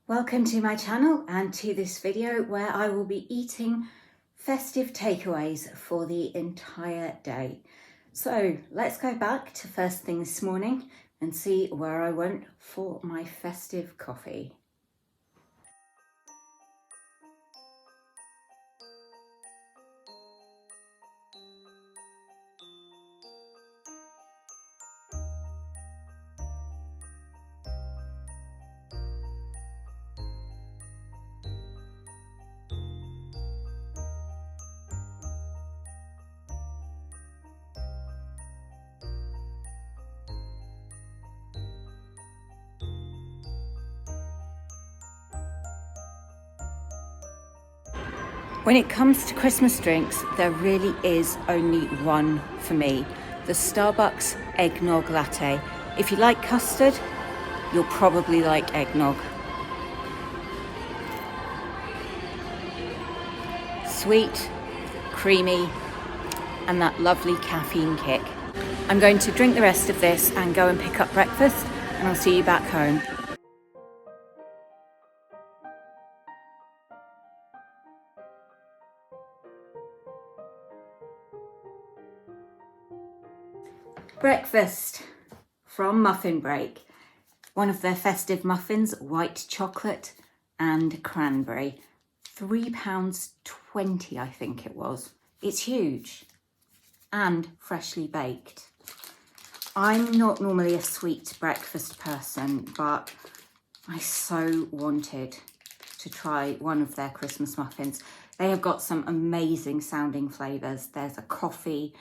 Welcome to my channel and to this video where I will be eating festive takeaways for the entire day. So let's go back to first thing this morning and see where I went for my festive coffee. When it comes to Christmas drinks, there really is only one for me, the Starbucks eggnog latte. If you like custard, you'll probably like eggnog. Sweet, creamy, and that lovely caffeine kick. I'm going to drink the rest of this and go and pick up breakfast, and I'll see you back home. Breakfast from Muffin Break. One of their festive muffins, white chocolate and cranberry. £3.20 I think it was. It's huge and freshly baked. I'm not normally a sweet breakfast person, but I so wanted to try one of their Christmas muffins. They have got some amazing sounding flavours. There's a coffee,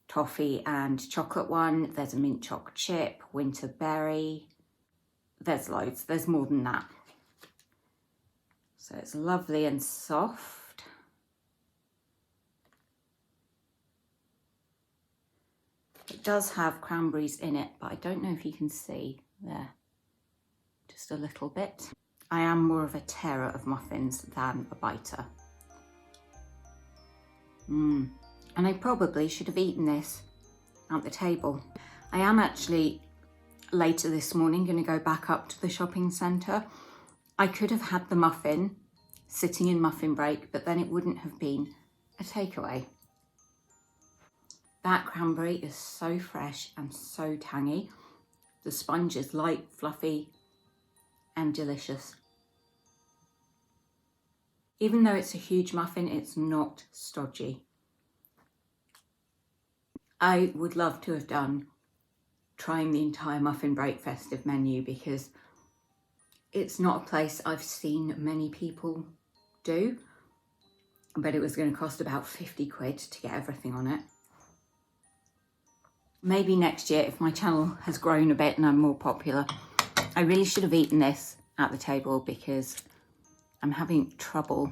toffee and chocolate one. There's a mint choc chip, winter berry. There's loads, there's more than that. So it's lovely and soft. It does have cranberries in it, but I don't know if you can see there, just a little bit. I am more of a tearer of muffins than a biter. And I probably should have eaten this at the table. I am actually later this morning going to go back up to the shopping centre. I could have had the muffin sitting in Muffin Break, but then it wouldn't have been a takeaway. That cranberry is so fresh and so tangy. The sponge is light, fluffy and delicious. Even though it's a huge muffin, it's not stodgy. I would love to have done trying the entire Muffin Break festive menu, because it's not a place I've seen many people do, but it was going to cost about 50 quid to get everything on it. Maybe next year, if my channel has grown a bit and I'm more popular, I really should have eaten this at the table, because I'm having trouble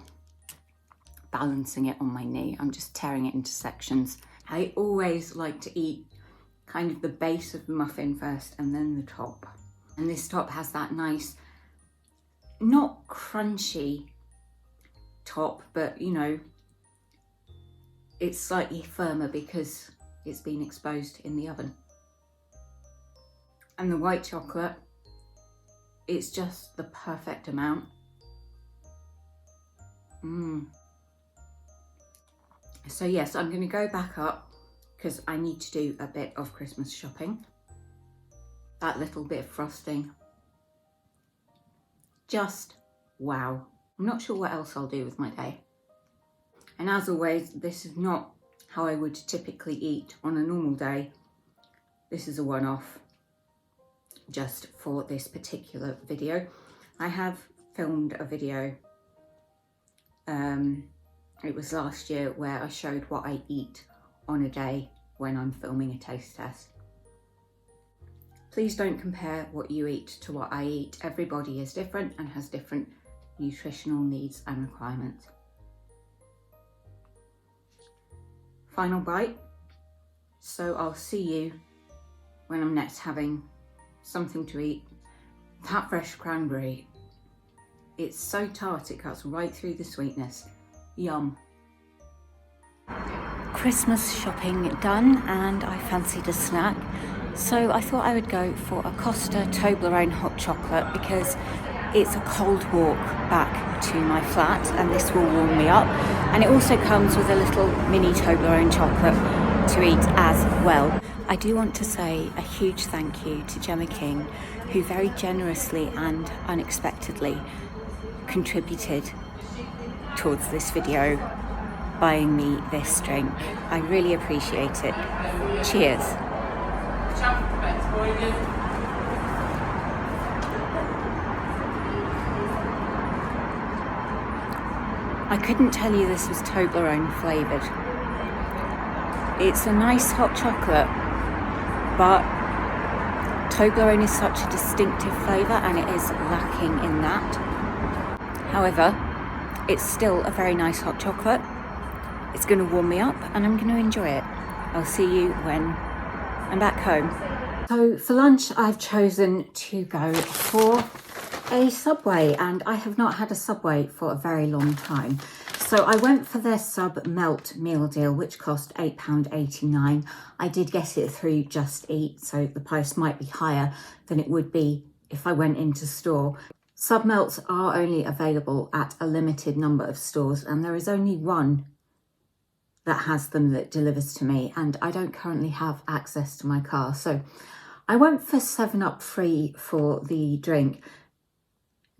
balancing it on my knee. I'm just tearing it into sections. I always like to eat kind of the base of the muffin first and then the top. And this top has that nice, not crunchy top, but you know, it's slightly firmer because it's been exposed in the oven. And the white chocolate, it's just the perfect amount. So yes, I'm going to go back up because I need to do a bit of Christmas shopping. That little bit of frosting, just wow. I'm not sure what else I'll do with my day. And as always, this is not how I would typically eat on a normal day. This is a one-off just for this particular video. I have filmed a video it was last year where I showed what I eat on a day when I'm filming a taste test. Please don't compare what you eat to what I eat. Everybody is different and has different nutritional needs and requirements. Final bite. So I'll see you when I'm next having something to eat. That fresh cranberry, it's so tart, it cuts right through the sweetness. Yum. Christmas shopping done, and I fancied a snack. So I thought I would go for a Costa Toblerone hot chocolate, because It's a cold walk back to my flat and this will warm me up. And it also comes with a little mini Toblerone chocolate to eat as well. I do want to say a huge thank you to Gemma King, who very generously and unexpectedly contributed towards this video, buying me this drink. I really appreciate it. Cheers. I couldn't tell you this was Toblerone flavoured. It's a nice hot chocolate, but Toblerone is such a distinctive flavour and it is lacking in that. However, it's still a very nice hot chocolate. It's going to warm me up and I'm going to enjoy it. I'll see you when I'm back home. So for lunch, I've chosen to go for a Subway, and I have not had a Subway for a very long time. So I went for their Sub Melt meal deal, which cost £8.89. I did get it through Just Eat, so the price might be higher than it would be if I went into store. Sub Melts are only available at a limited number of stores, and there is only one that has them that delivers to me, and I don't currently have access to my car. So I went for 7-Up Free for the drink.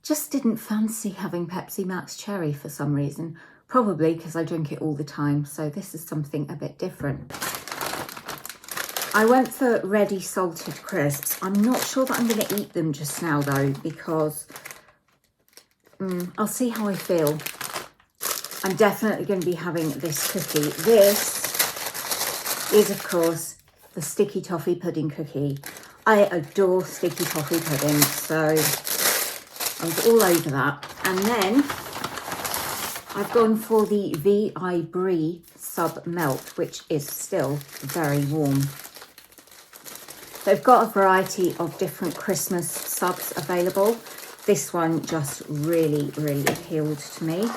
Just didn't fancy having Pepsi Max Cherry for some reason, probably because I drink it all the time, so this is something a bit different. I went for ready salted crisps. I'm not sure that I'm going to eat them just now though, because I'll see how I feel. I'm definitely going to be having this cookie. This is of course the sticky toffee pudding cookie. I adore sticky toffee pudding, so I was all over that. And then I've gone for the VI Brie Sub Melt, which is still very warm. They've got a variety of different Christmas subs available. This one just really, really appealed to me.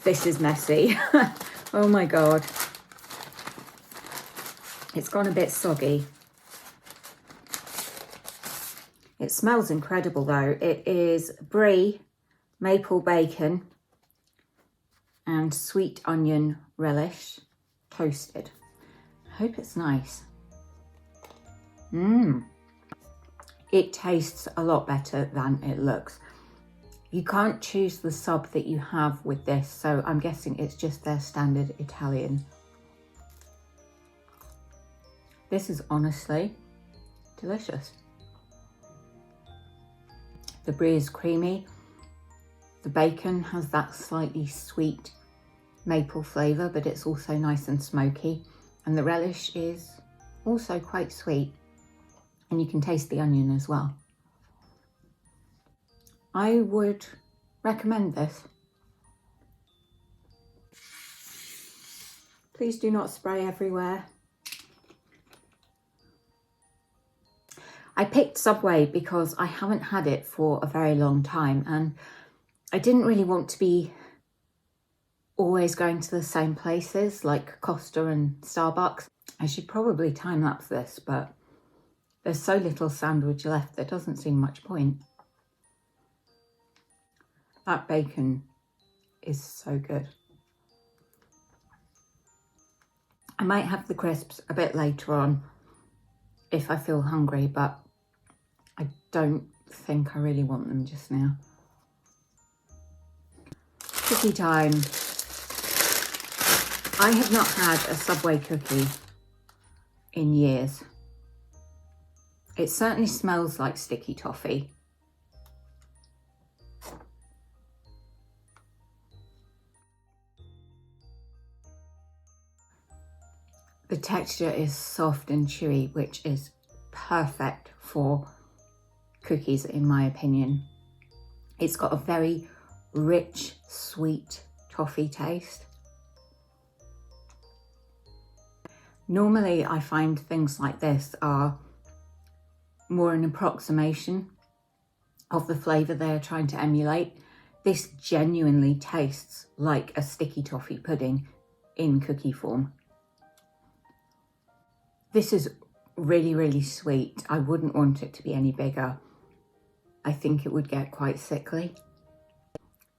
This is messy. Oh my God. It's gone a bit soggy. It smells incredible though. It is brie, maple bacon and sweet onion relish toasted. I hope it's nice. It tastes a lot better than it looks. You can't choose the sub that you have with this, so I'm guessing it's just their standard Italian. This is honestly delicious. The brie is creamy. The bacon has that slightly sweet maple flavour, but it's also nice and smoky. And the relish is also quite sweet. And you can taste the onion as well. I would recommend this. Please do not spray everywhere. I picked Subway because I haven't had it for a very long time and I didn't really want to be always going to the same places like Costa and Starbucks. I should probably time-lapse this, but there's so little sandwich left, there doesn't seem much point. That bacon is so good. I might have the crisps a bit later on if I feel hungry, but I don't think I really want them just now. Cookie time. I have not had a Subway cookie in years. It certainly smells like sticky toffee. The texture is soft and chewy, which is perfect for cookies in my opinion. It's got a very rich, sweet toffee taste. Normally I find things like this are more an approximation of the flavour they're trying to emulate. This genuinely tastes like a sticky toffee pudding in cookie form. This is really, really sweet. I wouldn't want it to be any bigger. I think it would get quite sickly.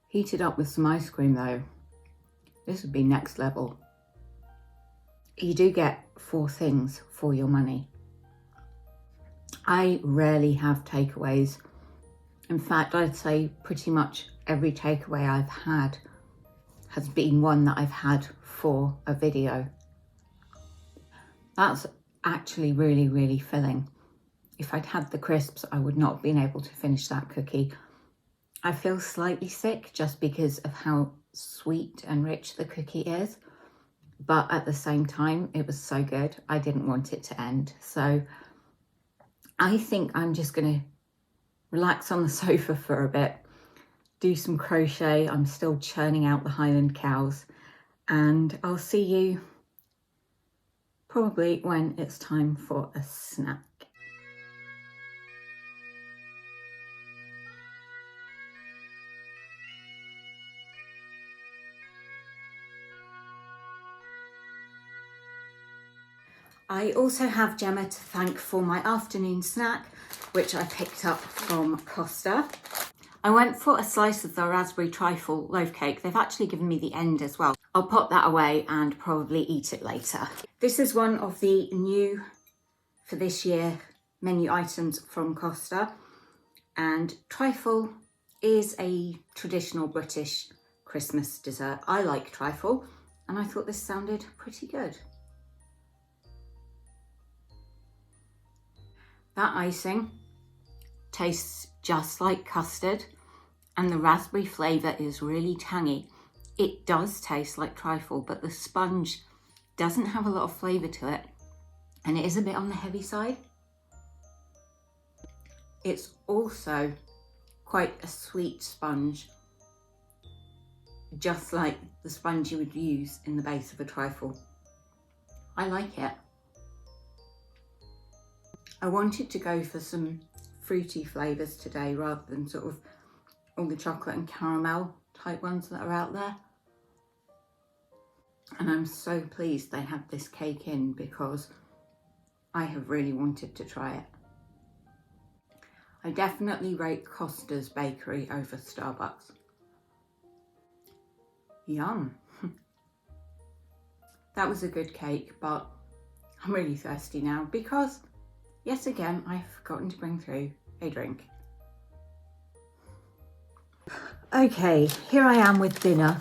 Heated up with some ice cream though, this would be next level. You do get 4 things for your money. I rarely have takeaways. In fact, I'd say pretty much every takeaway I've had has been one that I've had for a video. That's actually really, really filling. If I'd had the crisps, I would not have been able to finish that cookie. I feel slightly sick just because of how sweet and rich the cookie is. But at the same time, it was so good, I didn't want it to end. So I think I'm just going to relax on the sofa for a bit, do some crochet. I'm still churning out the Highland cows, and I'll see you probably when it's time for a snack. I also have Gemma to thank for my afternoon snack, which I picked up from Costa. I went for a slice of the raspberry trifle loaf cake. They've actually given me the end as well. I'll pop that away and probably eat it later. This is one of the new for this year menu items from Costa, and trifle is a traditional British Christmas dessert. I like trifle and I thought this sounded pretty good. That icing tastes just like custard, and the raspberry flavour is really tangy. It does taste like trifle, but the sponge doesn't have a lot of flavour to it, and it is a bit on the heavy side. It's also quite a sweet sponge, just like the sponge you would use in the base of a trifle. I like it. I wanted to go for some fruity flavours today rather than sort of all the chocolate and caramel type ones that are out there. And I'm so pleased they had this cake in because I have really wanted to try it. I definitely rate Costa's bakery over Starbucks. Yum. That was a good cake, but I'm really thirsty now because yet again, I've forgotten to bring through a drink. Okay, here I am with dinner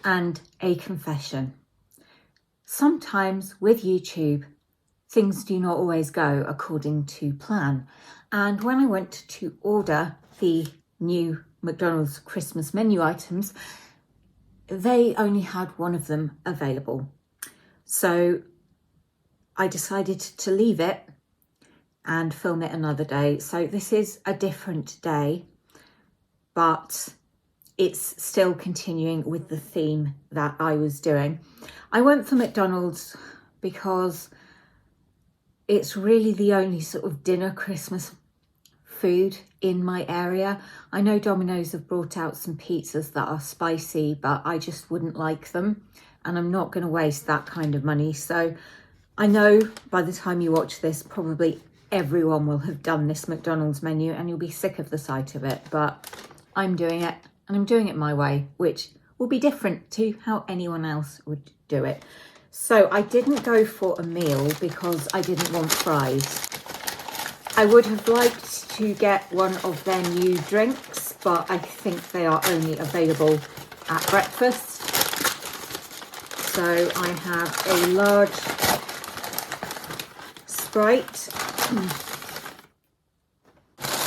and a confession. Sometimes with YouTube, things do not always go according to plan. And when I went to order the new McDonald's Christmas menu items, they only had one of them available. So I decided to leave it and film it another day. So this is a different day, but it's still continuing with the theme that I was doing. I went for McDonald's because it's really the only sort of dinner Christmas food in my area. I know Domino's have brought out some pizzas that are spicy, but I just wouldn't like them, and I'm not going to waste that kind of money. So I know by the time you watch this, probably everyone will have done this McDonald's menu and you'll be sick of the sight of it, but I'm doing it, and I'm doing it my way, which will be different to how anyone else would do it. So I didn't go for a meal because I didn't want fries. I would have liked to get one of their new drinks, but I think they are only available at breakfast. So I have a large Sprite.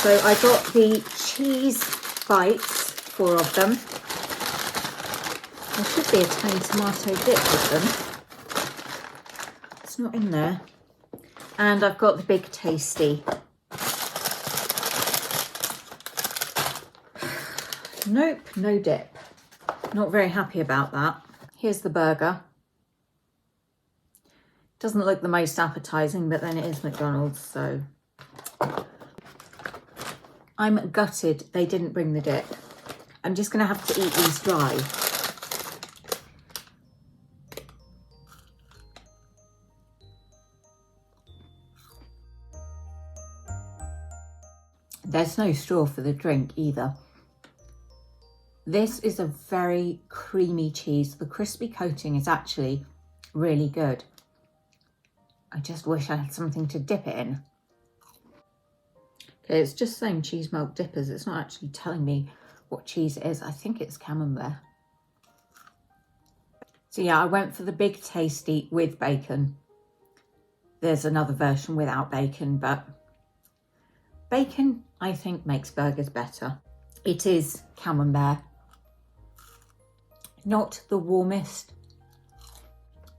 So I got the cheese bites, 4 of them. There should be a tiny tomato dip with them. It's not in there. And I've got the big tasty. Nope, no dip. Not very happy about that. Here's the burger. Doesn't look the most appetizing, but then it is McDonald's, so I'm gutted they didn't bring the dip. I'm just going to have to eat these dry. There's no straw for the drink either. This is a very creamy cheese. The crispy coating is actually really good. I just wish I had something to dip it in. Okay, it's just saying cheese melt dippers. It's not actually telling me what cheese it is. I think it's camembert. So yeah, I went for the big tasty with bacon. There's another version without bacon, but bacon, I think, makes burgers better. It is camembert. Not the warmest.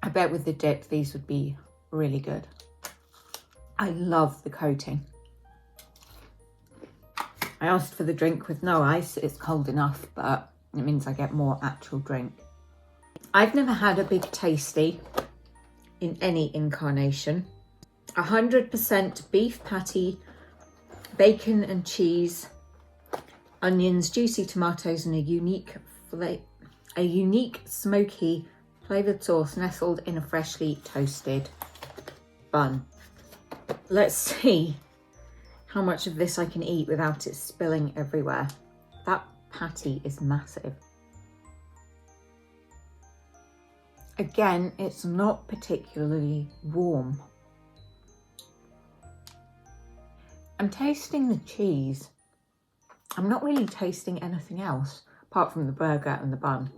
I bet with the dip, these would be really good. I love the coating. I asked for the drink with no ice. It's cold enough, but it means I get more actual drink. I've never had a big tasty in any incarnation. 100% beef patty, bacon and cheese, onions, juicy tomatoes, and a unique smoky flavoured sauce nestled in a freshly toasted bun. Let's see how much of this I can eat without it spilling everywhere. That patty is massive. Again, it's not particularly warm. I'm tasting the cheese. I'm not really tasting anything else apart from the burger and the bun.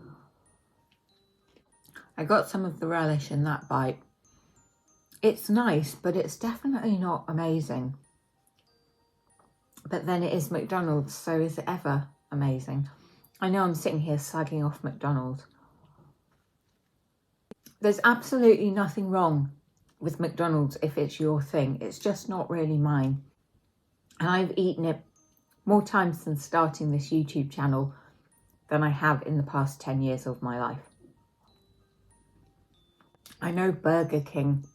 I got some of the relish in that bite. It's nice, but it's definitely not amazing. But then it is McDonald's, so is it ever amazing? I know I'm sitting here slagging off McDonald's. There's absolutely nothing wrong with McDonald's if it's your thing. It's just not really mine. And I've eaten it more times since starting this YouTube channel than I have in the past 10 years of my life. I know Burger King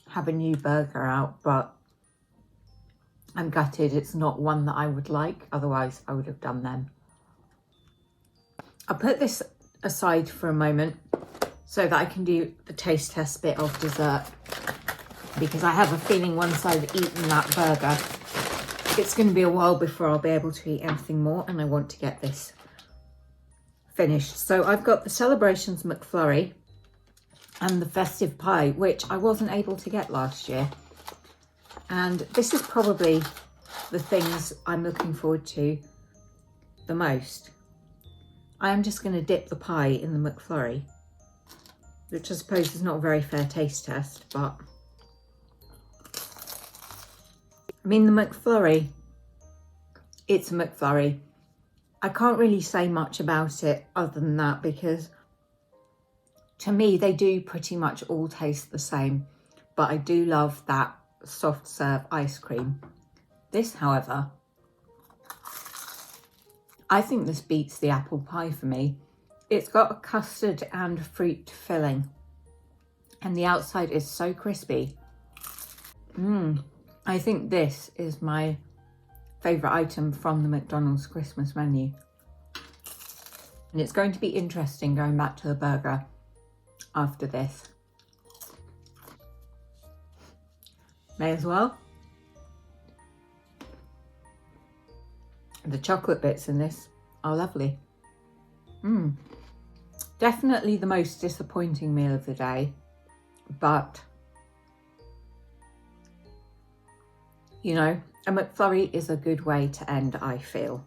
have a new burger out, but I'm gutted it's not one that I would like. Otherwise, I would have done them. I'll put this aside for a moment so that I can do the taste test bit of dessert, because I have a feeling once I've eaten that burger, it's going to be a while before I'll be able to eat anything more, and I want to get this finished. So I've got the Celebrations McFlurry and the Festive Pie, which I wasn't able to get last year. And this is probably the things I'm looking forward to the most. I am just going to dip the pie in the McFlurry, which I suppose is not a very fair taste test, but I mean, the McFlurry, it's a McFlurry. I can't really say much about it other than that, because to me, they do pretty much all taste the same, but I do love that soft serve ice cream. This, however, I think this beats the apple pie for me. It's got a custard and fruit filling, and the outside is so crispy. I think this is my favourite item from the McDonald's Christmas menu. And it's going to be interesting going back to the burger after this. May as well. The chocolate bits in this are lovely. Definitely the most disappointing meal of the day, but you know, a McFlurry is a good way to end, I feel.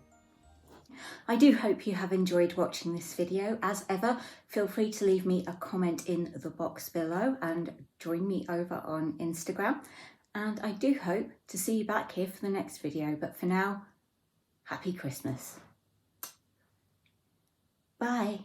I do hope you have enjoyed watching this video. As ever, feel free to leave me a comment in the box below and join me over on Instagram. And I do hope to see you back here for the next video. But for now, Happy Christmas. Bye.